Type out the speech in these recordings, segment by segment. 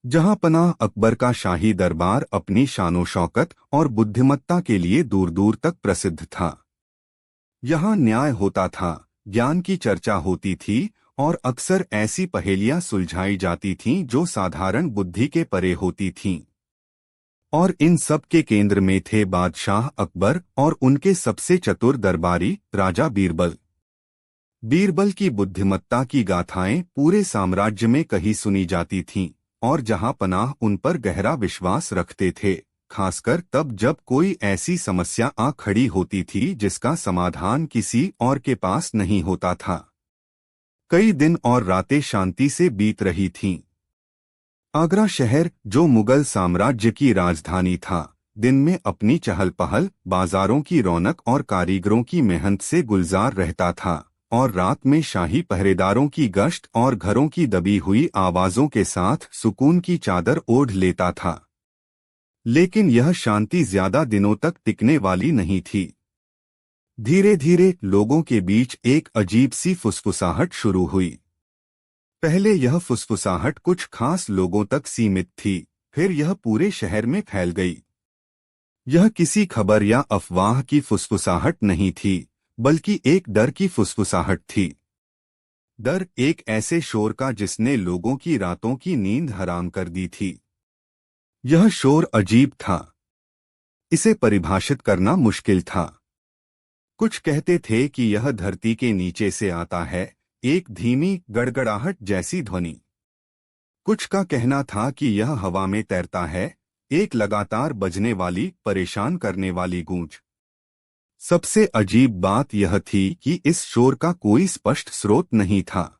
जहां पनाह अकबर का शाही दरबार अपनी शानो शौकत और बुद्धिमत्ता के लिए दूर दूर तक प्रसिद्ध था। यहाँ न्याय होता था, ज्ञान की चर्चा होती थी और अक्सर ऐसी पहेलियां सुलझाई जाती थीं जो साधारण बुद्धि के परे होती थीं। और इन सब के केंद्र में थे बादशाह अकबर और उनके सबसे चतुर दरबारी राजा बीरबल। बीरबल की बुद्धिमत्ता की गाथाएं पूरे साम्राज्य में कहीं सुनी जाती थीं और जहां पनाह उन पर गहरा विश्वास रखते थे, खासकर तब जब कोई ऐसी समस्या आ खड़ी होती थी जिसका समाधान किसी और के पास नहीं होता था। कई दिन और रातें शांति से बीत रही थीं। आगरा शहर, जो मुगल साम्राज्य की राजधानी था, दिन में अपनी चहल पहल, बाजारों की रौनक और कारीगरों की मेहनत से गुलजार रहता था, और रात में शाही पहरेदारों की गश्त और घरों की दबी हुई आवाजों के साथ सुकून की चादर ओढ़ लेता था। लेकिन यह शांति ज्यादा दिनों तक टिकने वाली नहीं थी। धीरे धीरे लोगों के बीच एक अजीब सी फुसफुसाहट शुरू हुई। पहले यह फुसफुसाहट कुछ खास लोगों तक सीमित थी, फिर यह पूरे शहर में फैल गई। यह किसी खबर या अफवाह की फुसफुसाहट नहीं थी, बल्कि एक डर की फुसफुसाहट थी। डर, एक ऐसे शोर का जिसने लोगों की रातों की नींद हराम कर दी थी। यह शोर अजीब था। इसे परिभाषित करना मुश्किल था। कुछ कहते थे कि यह धरती के नीचे से आता है, एक धीमी गड़गड़ाहट जैसी ध्वनि। कुछ का कहना था कि यह हवा में तैरता है, एक लगातार बजने वाली, परेशान करने वाली गूंज। सबसे अजीब बात यह थी कि इस शोर का कोई स्पष्ट स्रोत नहीं था।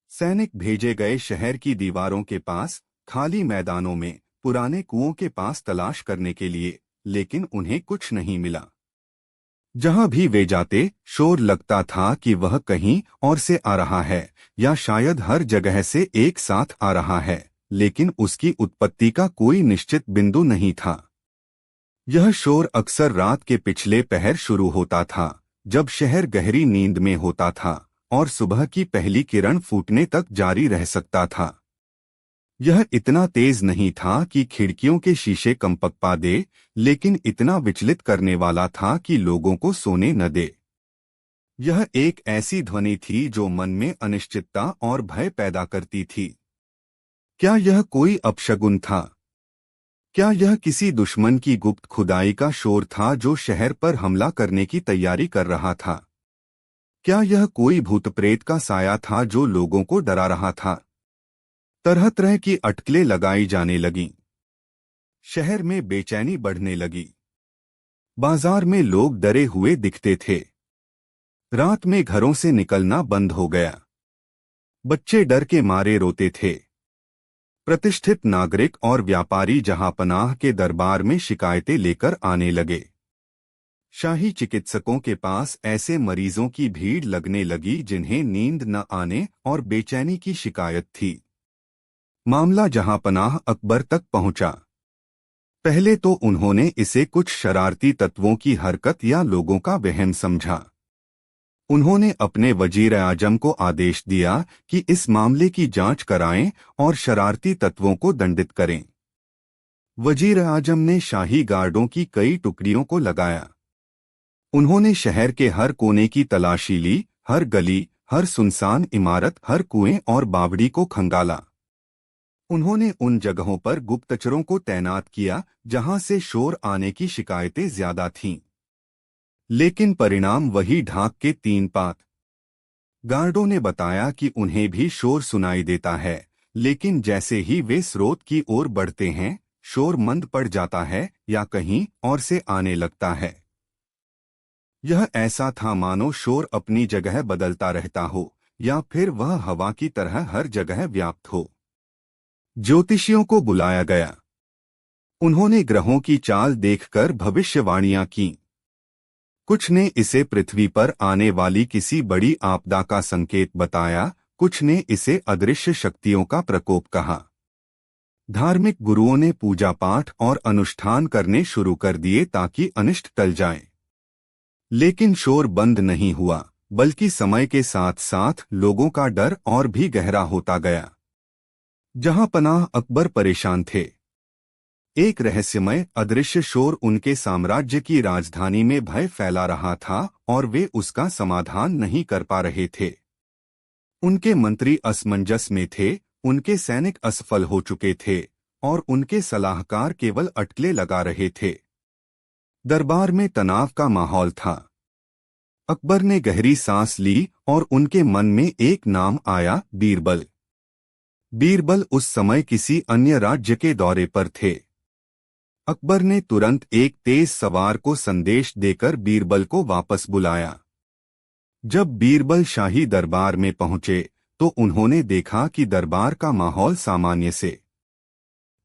सैनिक भेजे गए शहर की दीवारों के पास, खाली मैदानों में, पुराने कुओं के पास तलाश करने के लिए, लेकिन उन्हें कुछ नहीं मिला। जहां भी वे जाते, शोर लगता था कि वह कहीं और से आ रहा है, या शायद हर जगह से एक साथ आ रहा है, लेकिन उसकी उत्पत्ति का कोई निश्चित बिंदु नहीं था। यह शोर अक्सर रात के पिछले पहर शुरू होता था, जब शहर गहरी नींद में होता था, और सुबह की पहली किरण फूटने तक जारी रह सकता था। यह इतना तेज नहीं था कि खिड़कियों के शीशे कंपकपा दे, लेकिन इतना विचलित करने वाला था कि लोगों को सोने न दे। यह एक ऐसी ध्वनि थी जो मन में अनिश्चितता और भय पैदा करती थी। क्या यह कोई अपशगुन था? क्या यह किसी दुश्मन की गुप्त खुदाई का शोर था जो शहर पर हमला करने की तैयारी कर रहा था? क्या यह कोई भूत प्रेत का साया था जो लोगों को डरा रहा था? तरह तरह की अटकलें लगाई जाने लगीं। शहर में बेचैनी बढ़ने लगी। बाजार में लोग डरे हुए दिखते थे। रात में घरों से निकलना बंद हो गया। बच्चे डर के मारे रोते थे। प्रतिष्ठित नागरिक और व्यापारी जहांपनाह के दरबार में शिकायतें लेकर आने लगे। शाही चिकित्सकों के पास ऐसे मरीजों की भीड़ लगने लगी जिन्हें नींद न आने और बेचैनी की शिकायत थी। मामला जहांपनाह अकबर तक पहुंचा। पहले तो उन्होंने इसे कुछ शरारती तत्वों की हरकत या लोगों का वहम समझा। उन्होंने अपने वजीर आजम को आदेश दिया कि इस मामले की जांच कराएं और शरारती तत्वों को दंडित करें। वजीर आजम ने शाही गार्डों की कई टुकड़ियों को लगाया। उन्होंने शहर के हर कोने की तलाशी ली, हर गली, हर सुनसान इमारत, हर कुएं और बावड़ी को खंगाला। उन्होंने उन जगहों पर गुप्तचरों को तैनात किया जहां से शोर आने की शिकायतें ज्यादा थीं। लेकिन परिणाम वही ढाक के तीन पात। गार्डों ने बताया कि उन्हें भी शोर सुनाई देता है, लेकिन जैसे ही वे स्रोत की ओर बढ़ते हैं, शोर मंद पड़ जाता है या कहीं और से आने लगता है। यह ऐसा था मानो शोर अपनी जगह बदलता रहता हो, या फिर वह हवा की तरह हर जगह व्याप्त हो। ज्योतिषियों को बुलाया गया। उन्होंने ग्रहों की चाल देखकर भविष्यवाणियां कीं। कुछ ने इसे पृथ्वी पर आने वाली किसी बड़ी आपदा का संकेत बताया, कुछ ने इसे अदृश्य शक्तियों का प्रकोप कहा। धार्मिक गुरुओं ने पूजा पाठ और अनुष्ठान करने शुरू कर दिए ताकि अनिष्ट टल जाए। लेकिन शोर बंद नहीं हुआ, बल्कि समय के साथ साथ लोगों का डर और भी गहरा होता गया। जहां पनाह अकबर परेशान थे। एक रहस्यमय अदृश्य शोर उनके साम्राज्य की राजधानी में भय फैला रहा था और वे उसका समाधान नहीं कर पा रहे थे। उनके मंत्री असमंजस में थे, उनके सैनिक असफल हो चुके थे और उनके सलाहकार केवल अटकलें लगा रहे थे। दरबार में तनाव का माहौल था। अकबर ने गहरी सांस ली और उनके मन में एक नाम आया, बीरबल। बीरबल उस समय किसी अन्य राज्य के दौरे पर थे। अकबर ने तुरंत एक तेज सवार को संदेश देकर बीरबल को वापस बुलाया। जब बीरबल शाही दरबार में पहुंचे तो उन्होंने देखा कि दरबार का माहौल सामान्य से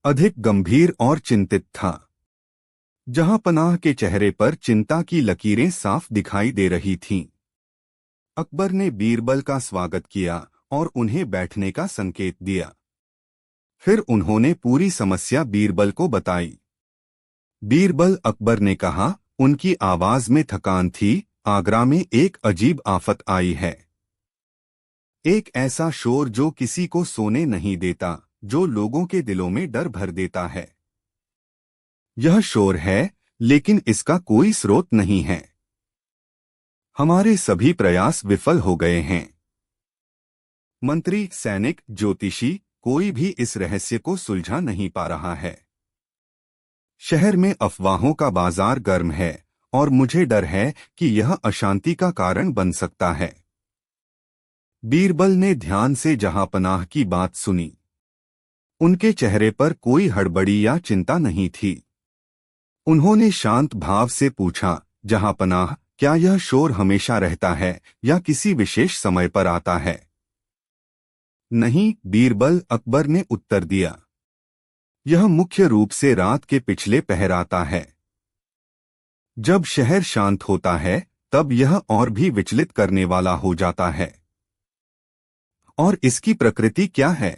अधिक गंभीर और चिंतित था। जहां पनाह के चेहरे पर चिंता की लकीरें साफ दिखाई दे रही थीं। अकबर ने बीरबल का स्वागत किया और उन्हें बैठने का संकेत दिया। फिर उन्होंने पूरी समस्या बीरबल को बताई। बीरबल, अकबर ने कहा, उनकी आवाज में थकान थी, आगरा में एक अजीब आफत आई है। एक ऐसा शोर जो किसी को सोने नहीं देता, जो लोगों के दिलों में डर भर देता है। यह शोर है, लेकिन इसका कोई स्रोत नहीं है। हमारे सभी प्रयास विफल हो गए हैं। मंत्री, सैनिक, ज्योतिषी, कोई भी इस रहस्य को सुलझा नहीं पा रहा है। शहर में अफवाहों का बाजार गर्म है और मुझे डर है कि यह अशांति का कारण बन सकता है। बीरबल ने ध्यान से जहांपनाह की बात सुनी। उनके चेहरे पर कोई हड़बड़ी या चिंता नहीं थी। उन्होंने शांत भाव से पूछा, जहांपनाह, क्या यह शोर हमेशा रहता है या किसी विशेष समय पर आता है? नहीं, बीरबल, अकबर ने उत्तर दिया। यह मुख्य रूप से रात के पिछले पहर आता है। जब शहर शांत होता है तब यह और भी विचलित करने वाला हो जाता है। और इसकी प्रकृति क्या है?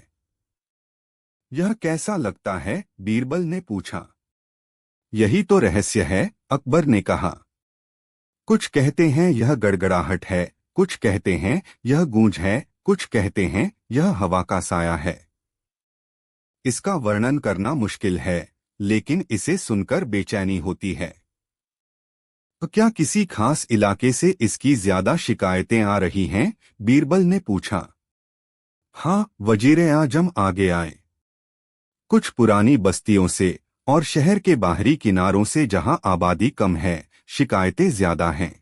यह कैसा लगता है? बीरबल ने पूछा। यही तो रहस्य है, अकबर ने कहा। कुछ कहते हैं यह गड़गड़ाहट है, कुछ कहते हैं यह गूंज है, कुछ कहते हैं यह हवा का साया है। इसका वर्णन करना मुश्किल है, लेकिन इसे सुनकर बेचैनी होती है। तो क्या किसी खास इलाके से इसकी ज्यादा शिकायतें आ रही हैं? बीरबल ने पूछा। हाँ, वजीरे आजम आगे आए। कुछ पुरानी बस्तियों से और शहर के बाहरी किनारों से जहां आबादी कम है, शिकायतें ज्यादा हैं।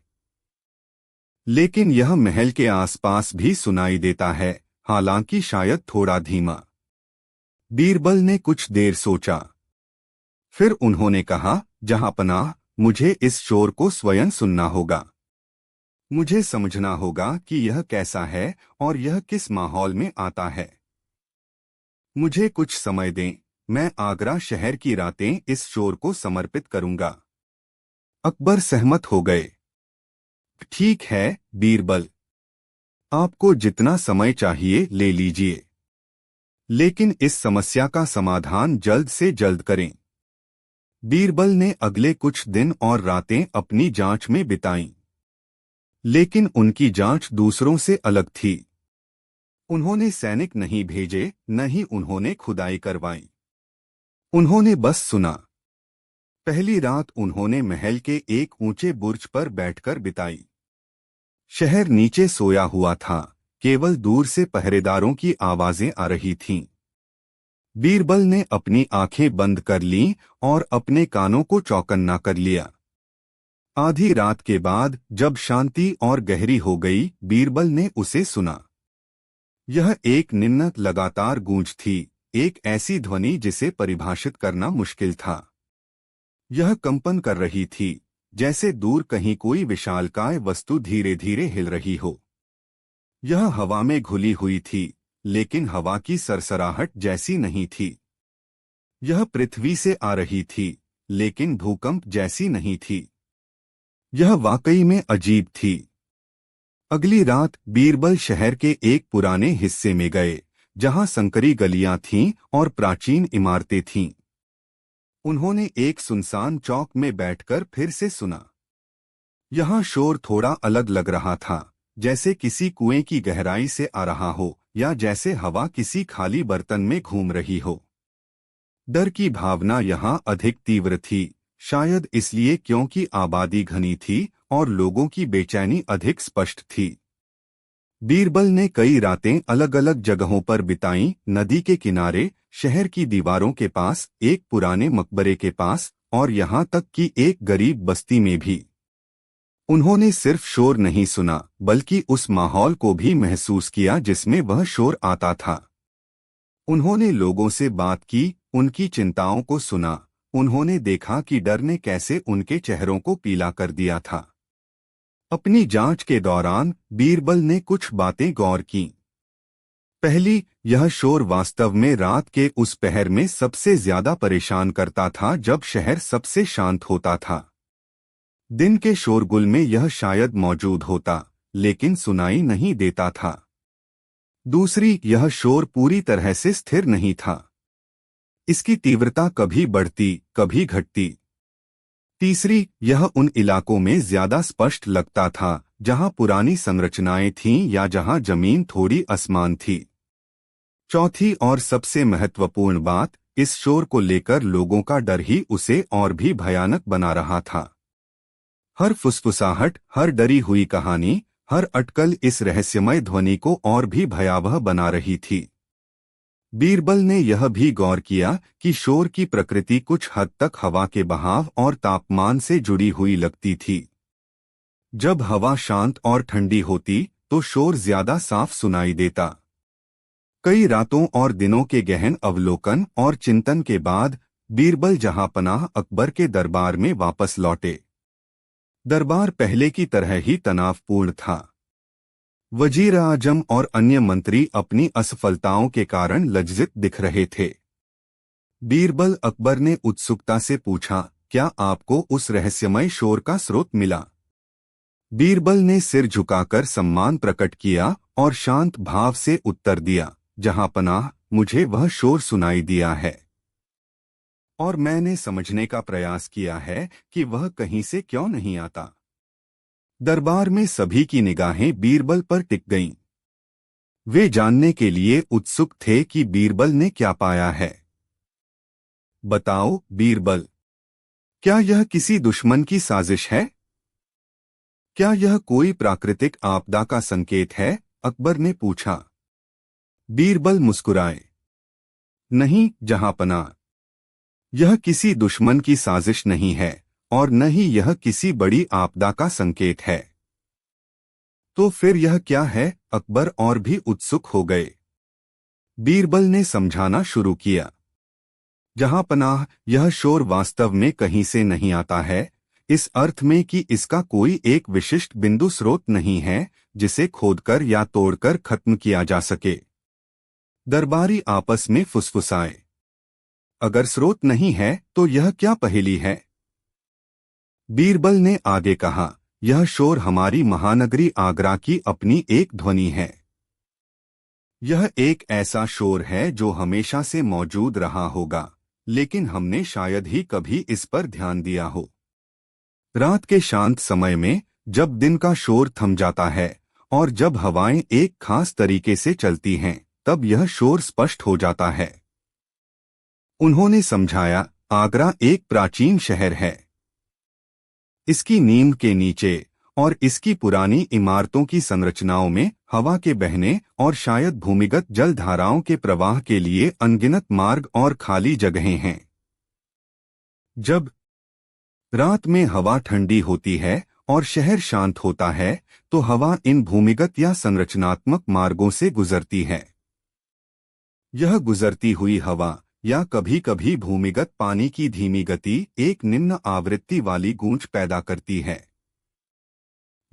लेकिन यह महल के आसपास भी सुनाई देता है, हालांकि शायद थोड़ा धीमा। बीरबल ने कुछ देर सोचा। फिर उन्होंने कहा, जहांपनाह, मुझे इस शोर को स्वयं सुनना होगा। मुझे समझना होगा कि यह कैसा है और यह किस माहौल में आता है। मुझे कुछ समय दें, मैं आगरा शहर की रातें इस शोर को समर्पित करूंगा। अकबर सहमत हो गए। ठीक है, बीरबल, आपको जितना समय चाहिए ले लीजिए, लेकिन इस समस्या का समाधान जल्द से जल्द करें। बीरबल ने अगले कुछ दिन और रातें अपनी जांच में बिताईं। लेकिन उनकी जांच दूसरों से अलग थी। उन्होंने सैनिक नहीं भेजे, न ही उन्होंने खुदाई करवाई। उन्होंने बस सुना। पहली रात उन्होंने महल के एक ऊंचे बुर्ज पर बैठकर बिताई। शहर नीचे सोया हुआ था, केवल दूर से पहरेदारों की आवाजें आ रही थीं। बीरबल ने अपनी आंखें बंद कर लीं और अपने कानों को चौकन्ना कर लिया। आधी रात के बाद जब शांति और गहरी हो गई, बीरबल ने उसे सुना। यह एक निम्न लगातार गूंज थी, एक ऐसी ध्वनि जिसे परिभाषित करना मुश्किल था। यह कंपन कर रही थी, जैसे दूर कहीं कोई विशालकाय वस्तु धीरे धीरे हिल रही हो। यह हवा में घुली हुई थी, लेकिन हवा की सरसराहट जैसी नहीं थी। यह पृथ्वी से आ रही थी, लेकिन भूकंप जैसी नहीं थी। यह वाकई में अजीब थी। अगली रात बीरबल शहर के एक पुराने हिस्से में गए, जहां संकरी गलियां थीं और प्राचीन इमारतें थीं। उन्होंने एक सुनसान चौक में बैठकर फिर से सुना। यहां शोर थोड़ा अलग लग रहा था, जैसे किसी कुएं की गहराई से आ रहा हो, या जैसे हवा किसी खाली बर्तन में घूम रही हो। डर की भावना यहाँ अधिक तीव्र थी, शायद इसलिए क्योंकि आबादी घनी थी और लोगों की बेचैनी अधिक स्पष्ट थी। बीरबल ने कई रातें अलग अलग जगहों पर बिताईं, नदी के किनारे, शहर की दीवारों के पास, एक पुराने मकबरे के पास और यहाँ तक कि एक गरीब बस्ती में भी। उन्होंने सिर्फ शोर नहीं सुना, बल्कि उस माहौल को भी महसूस किया जिसमें वह शोर आता था। उन्होंने लोगों से बात की, उनकी चिंताओं को सुना। उन्होंने देखा कि डर ने कैसे उनके चेहरों को पीला कर दिया था। अपनी जांच के दौरान बीरबल ने कुछ बातें गौर की। पहली, यह शोर वास्तव में रात के उस पहर में सबसे ज्यादा परेशान करता था जब शहर सबसे शांत होता था। दिन के शोरगुल में यह शायद मौजूद होता, लेकिन सुनाई नहीं देता था। दूसरी, यह शोर पूरी तरह से स्थिर नहीं था। इसकी तीव्रता कभी बढ़ती, कभी घटती। तीसरी, यह उन इलाकों में ज्यादा स्पष्ट लगता था जहां पुरानी संरचनाएं थीं या जहां जमीन थोड़ी असमान थी। चौथी और सबसे महत्वपूर्ण बात, इस शोर को लेकर लोगों का डर ही उसे और भी भयानक बना रहा था। हर फुसफुसाहट, हर डरी हुई कहानी, हर अटकल इस रहस्यमय ध्वनि को और भी भयावह बना रही थी। बीरबल ने यह भी गौर किया कि शोर की प्रकृति कुछ हद तक हवा के बहाव और तापमान से जुड़ी हुई लगती थी। जब हवा शांत और ठंडी होती तो शोर ज्यादा साफ सुनाई देता। कई रातों और दिनों के गहन अवलोकन और चिंतन के बाद बीरबल जहांपनाह अकबर के दरबार में वापस लौटे। दरबार पहले की तरह ही तनावपूर्ण था। वजीर आजम और अन्य मंत्री अपनी असफलताओं के कारण लज्जित दिख रहे थे। बीरबल अकबर ने उत्सुकता से पूछा, क्या आपको उस रहस्यमय शोर का स्रोत मिला? बीरबल ने सिर झुकाकर सम्मान प्रकट किया और शांत भाव से उत्तर दिया, जहांपनाह, मुझे वह शोर सुनाई दिया है और मैंने समझने का प्रयास किया है कि वह कहीं से क्यों नहीं आता। दरबार में सभी की निगाहें बीरबल पर टिक गईं। वे जानने के लिए उत्सुक थे कि बीरबल ने क्या पाया है। बताओ बीरबल, क्या यह किसी दुश्मन की साजिश है? क्या यह कोई प्राकृतिक आपदा का संकेत है? अकबर ने पूछा। बीरबल मुस्कुराए। नहीं जहांपनाह, यह किसी दुश्मन की साजिश नहीं है और न ही यह किसी बड़ी आपदा का संकेत है। तो फिर यह क्या है? अकबर और भी उत्सुक हो गए। बीरबल ने समझाना शुरू किया। जहांपनाह, यह शोर वास्तव में कहीं से नहीं आता है, इस अर्थ में कि इसका कोई एक विशिष्ट बिंदु स्रोत नहीं है जिसे खोदकर या तोड़कर खत्म किया जा सके। दरबारी आपस में फुसफुसाए। अगर स्रोत नहीं है तो यह क्या पहेली है? बीरबल ने आगे कहा, यह शोर हमारी महानगरी आगरा की अपनी एक ध्वनि है। यह एक ऐसा शोर है जो हमेशा से मौजूद रहा होगा, लेकिन हमने शायद ही कभी इस पर ध्यान दिया हो। रात के शांत समय में, जब दिन का शोर थम जाता है और जब हवाएं एक खास तरीके से चलती हैं, तब यह शोर स्पष्ट हो जाता है। उन्होंने समझाया, आगरा एक प्राचीन शहर है। इसकी नींव के नीचे और इसकी पुरानी इमारतों की संरचनाओं में हवा के बहने और शायद भूमिगत जल धाराओं के प्रवाह के लिए अनगिनत मार्ग और खाली जगहें हैं। जब रात में हवा ठंडी होती है और शहर शांत होता है, तो हवा इन भूमिगत या संरचनात्मक मार्गों से गुजरती है। यह गुजरती हुई हवा या कभी-कभी भूमिगत पानी की धीमी गति एक निम्न आवृत्ति वाली गूंज पैदा करती है।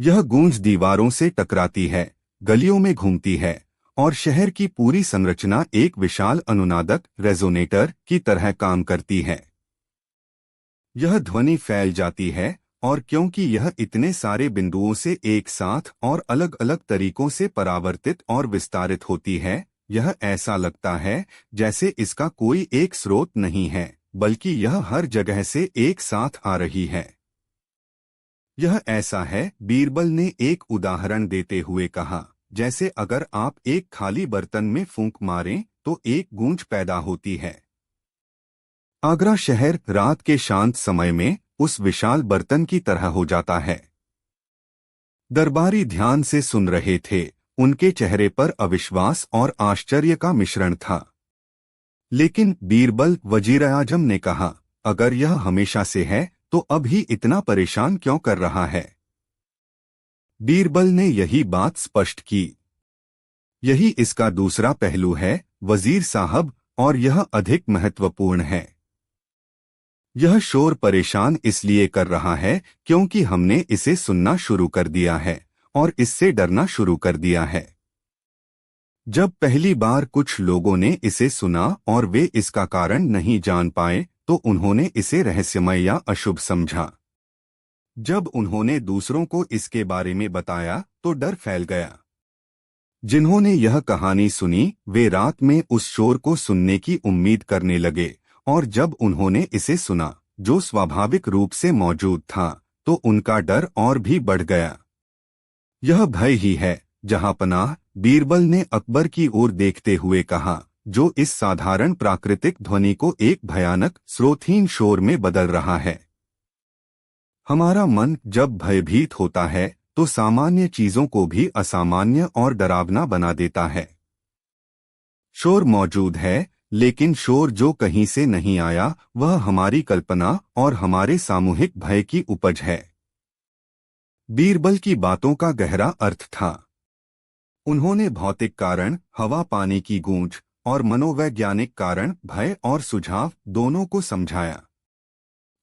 यह गूंज दीवारों से टकराती है, गलियों में घूमती है और शहर की पूरी संरचना एक विशाल अनुनादक रेजोनेटर की तरह काम करती है। यह ध्वनि फैल जाती है और क्योंकि यह इतने सारे बिंदुओं से एक साथ और अलग अलग तरीकों से परावर्तित और विस्तारित होती है, यह ऐसा लगता है जैसे इसका कोई एक स्रोत नहीं है, बल्कि यह हर जगह से एक साथ आ रही है। यह ऐसा है, बीरबल ने एक उदाहरण देते हुए कहा, जैसे अगर आप एक खाली बर्तन में फूंक मारें तो एक गूंज पैदा होती है। आगरा शहर रात के शांत समय में उस विशाल बर्तन की तरह हो जाता है। दरबारी ध्यान से सुन रहे थे, उनके चेहरे पर अविश्वास और आश्चर्य का मिश्रण था। लेकिन बीरबल वजीर-ए-आजम ने कहा, अगर यह हमेशा से है तो अब ही इतना परेशान क्यों कर रहा है? बीरबल ने यही बात स्पष्ट की। यही इसका दूसरा पहलू है वजीर साहब, और यह अधिक महत्वपूर्ण है। यह शोर परेशान इसलिए कर रहा है क्योंकि हमने इसे सुनना शुरू कर दिया है और इससे डरना शुरू कर दिया है। जब पहली बार कुछ लोगों ने इसे सुना और वे इसका कारण नहीं जान पाए तो उन्होंने इसे रहस्यमय या अशुभ समझा। जब उन्होंने दूसरों को इसके बारे में बताया तो डर फैल गया। जिन्होंने यह कहानी सुनी वे रात में उस शोर को सुनने की उम्मीद करने लगे, और जब उन्होंने इसे सुना जो स्वाभाविक रूप से मौजूद था तो उनका डर और भी बढ़ गया। यह भय ही है जहांपनाह, बीरबल ने अकबर की ओर देखते हुए कहा, जो इस साधारण प्राकृतिक ध्वनि को एक भयानक स्रोतहीन शोर में बदल रहा है। हमारा मन जब भयभीत होता है तो सामान्य चीजों को भी असामान्य और डरावना बना देता है। शोर मौजूद है, लेकिन शोर जो कहीं से नहीं आया वह हमारी कल्पना और हमारे सामूहिक भय की उपज है। बीरबल की बातों का गहरा अर्थ था। उन्होंने भौतिक कारण, हवा पानी की गूंज, और मनोवैज्ञानिक कारण, भय और सुझाव, दोनों को समझाया।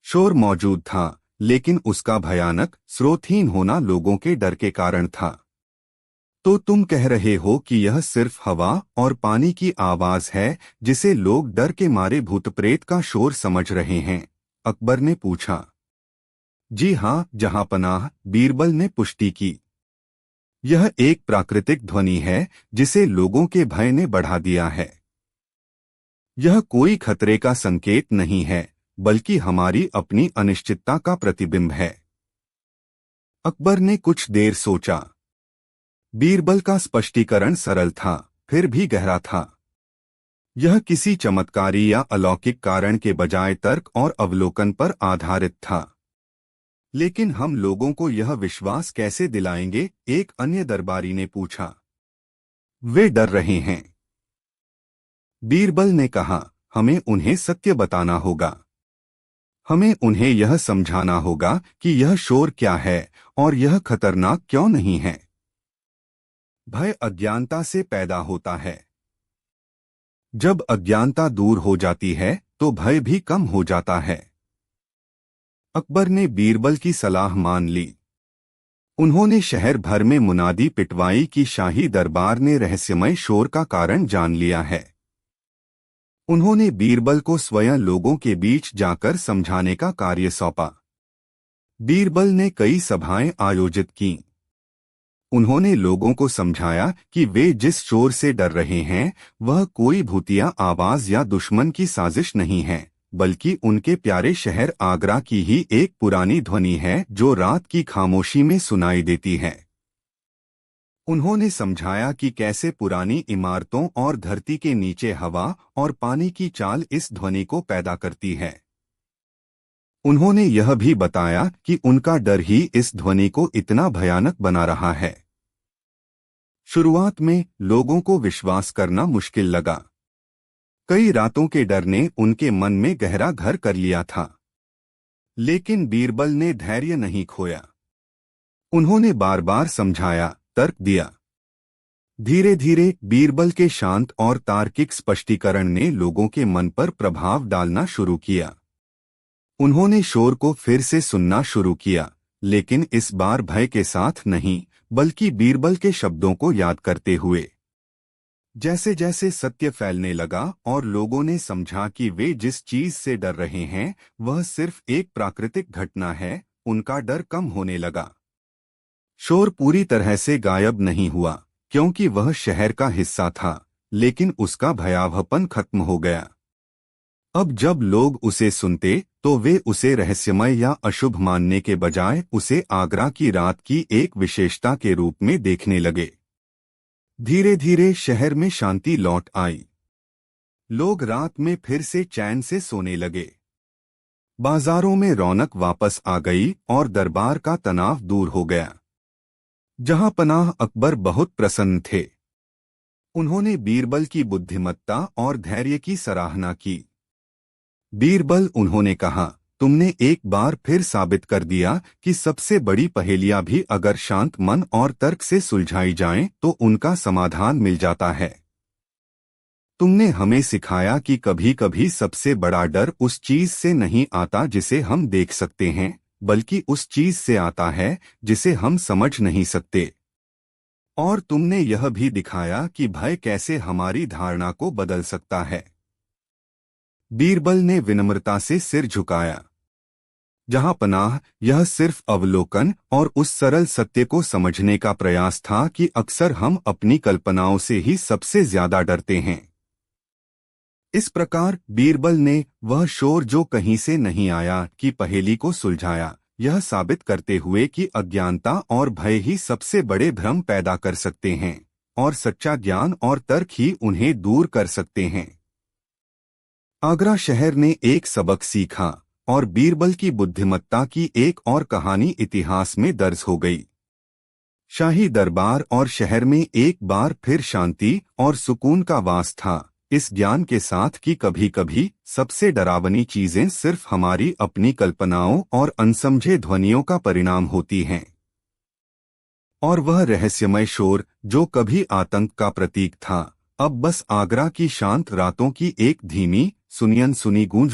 शोर मौजूद था, लेकिन उसका भयानक स्रोतहीन होना लोगों के डर के कारण था। तो तुम कह रहे हो कि यह सिर्फ हवा और पानी की आवाज है जिसे लोग डर के मारे भूत प्रेत का शोर समझ रहे हैं? अकबर ने पूछा। जी हाँ जहांपनाह, बीरबल ने पुष्टि की। यह एक प्राकृतिक ध्वनि है जिसे लोगों के भय ने बढ़ा दिया है। यह कोई खतरे का संकेत नहीं है, बल्कि हमारी अपनी अनिश्चितता का प्रतिबिंब है। अकबर ने कुछ देर सोचा। बीरबल का स्पष्टीकरण सरल था, फिर भी गहरा था। यह किसी चमत्कारी या अलौकिक कारण के बजाय तर्क और अवलोकन पर आधारित था। लेकिन हम लोगों को यह विश्वास कैसे दिलाएंगे? एक अन्य दरबारी ने पूछा। वे डर रहे हैं, बीरबल ने कहा। हमें उन्हें सत्य बताना होगा। हमें उन्हें यह समझाना होगा कि यह शोर क्या है और यह खतरनाक क्यों नहीं है। भय अज्ञानता से पैदा होता है। जब अज्ञानता दूर हो जाती है तो भय भी कम हो जाता है। अकबर ने बीरबल की सलाह मान ली। उन्होंने शहर भर में मुनादी पिटवाई कि शाही दरबार ने रहस्यमय शोर का कारण जान लिया है। उन्होंने बीरबल को स्वयं लोगों के बीच जाकर समझाने का कार्य सौंपा। बीरबल ने कई सभाएं आयोजित कीं। उन्होंने लोगों को समझाया कि वे जिस शोर से डर रहे हैं वह कोई भूतिया आवाज या दुश्मन की साजिश नहीं है, बल्कि उनके प्यारे शहर आगरा की ही एक पुरानी ध्वनि है जो रात की खामोशी में सुनाई देती है। उन्होंने समझाया कि कैसे पुरानी इमारतों और धरती के नीचे हवा और पानी की चाल इस ध्वनि को पैदा करती है। उन्होंने यह भी बताया कि उनका डर ही इस ध्वनि को इतना भयानक बना रहा है। शुरुआत में लोगों को विश्वास करना मुश्किल लगा। कई रातों के डर ने उनके मन में गहरा घर कर लिया था। लेकिन बीरबल ने धैर्य नहीं खोया। उन्होंने बार बार समझाया, तर्क दिया। धीरे धीरे बीरबल के शांत और तार्किक स्पष्टीकरण ने लोगों के मन पर प्रभाव डालना शुरू किया। उन्होंने शोर को फिर से सुनना शुरू किया, लेकिन इस बार भय के साथ नहीं, बल्कि बीरबल के शब्दों को याद करते हुए। जैसे जैसे सत्य फैलने लगा और लोगों ने समझा कि वे जिस चीज से डर रहे हैं वह सिर्फ एक प्राकृतिक घटना है, उनका डर कम होने लगा। शोर पूरी तरह से गायब नहीं हुआ, क्योंकि वह शहर का हिस्सा था, लेकिन उसका भयावहपन खत्म हो गया। अब जब लोग उसे सुनते तो वे उसे रहस्यमय या अशुभ मानने के बजाय उसे आगरा की रात की एक विशेषता के रूप में देखने लगे। धीरे धीरे शहर में शांति लौट आई। लोग रात में फिर से चैन से सोने लगे। बाजारों में रौनक वापस आ गई और दरबार का तनाव दूर हो गया। जहां पनाह अकबर बहुत प्रसन्न थे। उन्होंने बीरबल की बुद्धिमत्ता और धैर्य की सराहना की। बीरबल, उन्होंने कहा, तुमने एक बार फिर साबित कर दिया कि सबसे बड़ी पहेलियां भी अगर शांत मन और तर्क से सुलझाई जाएं तो उनका समाधान मिल जाता है। तुमने हमें सिखाया कि कभी कभी सबसे बड़ा डर उस चीज से नहीं आता जिसे हम देख सकते हैं, बल्कि उस चीज से आता है जिसे हम समझ नहीं सकते। और तुमने यह भी दिखाया कि भय कैसे हमारी धारणा को बदल सकता है। बीरबल ने विनम्रता से सिर झुकाया। जहां पनाह, यह सिर्फ अवलोकन और उस सरल सत्य को समझने का प्रयास था कि अक्सर हम अपनी कल्पनाओं से ही सबसे ज्यादा डरते हैं। इस प्रकार बीरबल ने वह शोर जो कहीं से नहीं आया की पहेली को सुलझाया, यह साबित करते हुए कि अज्ञानता और भय ही सबसे बड़े भ्रम पैदा कर सकते हैं और सच्चा ज्ञान और तर्क ही उन्हें दूर कर सकते हैं। आगरा शहर ने एक सबक सीखा और बीरबल की बुद्धिमत्ता की एक और कहानी इतिहास में दर्ज हो गई। शाही दरबार और शहर में एक बार फिर शांति और सुकून का वास था, इस ज्ञान के साथ कि कभी कभी सबसे डरावनी चीजें सिर्फ हमारी अपनी कल्पनाओं और अनसमझे ध्वनियों का परिणाम होती हैं। और वह रहस्यमय शोर जो कभी आतंक का प्रतीक था, अब बस आगरा की शांत रातों की एक धीमी सुनी गूंज